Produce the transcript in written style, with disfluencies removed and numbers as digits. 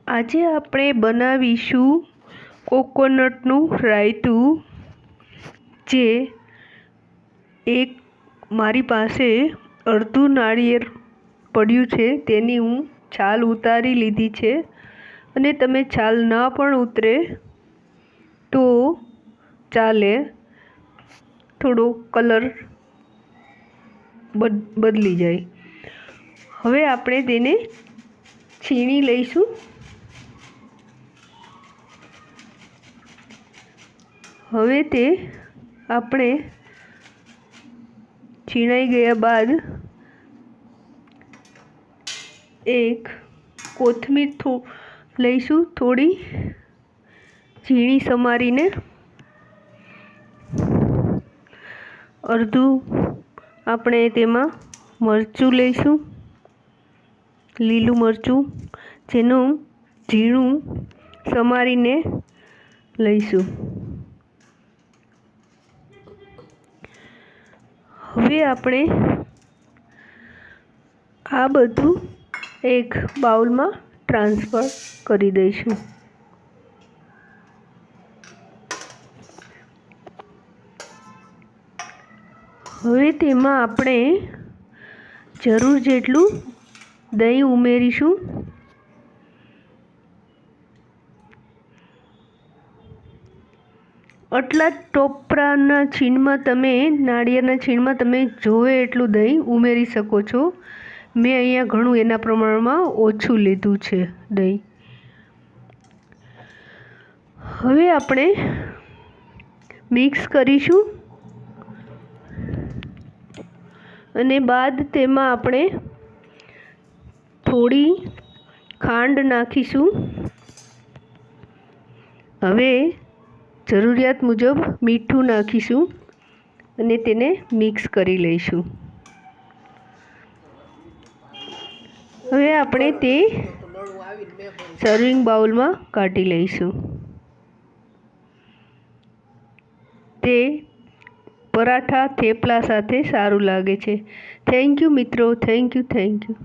આજે આપણે બનાવીશું કોકોનટનું રાયતું, જે એક મારી પાસે અડધું નાળિયેર પડ્યું છે તેની હું છાલ ઉતારી લીધી છે, અને તમે છાલ ન પણ ઉતરે તો ચાલે, થોડો કલર બદલી જાય। હવે આપણે તેને છીણી લઈશું। હવે તે આપણે છીણાઈ ગયા બાદ એક કોથમીર લઈશું, થોડી ઝીણી સમારીને। અડધું આપણે તેમાં મરચું લઈશું, લીલું મરચું, જેનું ઝીણું સમારીને લઈશું। હવે આપણે આ બધું એક બાઉલમાં ટ્રાન્સફર કરી દઈશું। હવે તેમાં આપણે જરૂર જેટલું દહીં ઉમેરીશું। આટલા ટોપરાના છીણમાં નાળિયેરના છીણમાં તમે જોવે એટલું દહીં ઉમેરી શકો છો। મેં અહીંયા ઘણું એના પ્રમાણમાં ઓછું લીધું છે દહીં। હવે આપણે મિક્સ કરીશું, અને બાદ તેમાં આપણે થોડી ખાંડ નાખીશું। હવે જરૂરિયાત મુજબ મીઠું નાખીશું અને તેને મિક્સ કરી લઈશું। હવે આપણે તે સર્વિંગ બાઉલમાં કાઢી લઈશું। તે પરાઠા થેપલા સાથે સારું લાગે છે। થેન્ક યુ મિત્રો, થેન્ક યુ।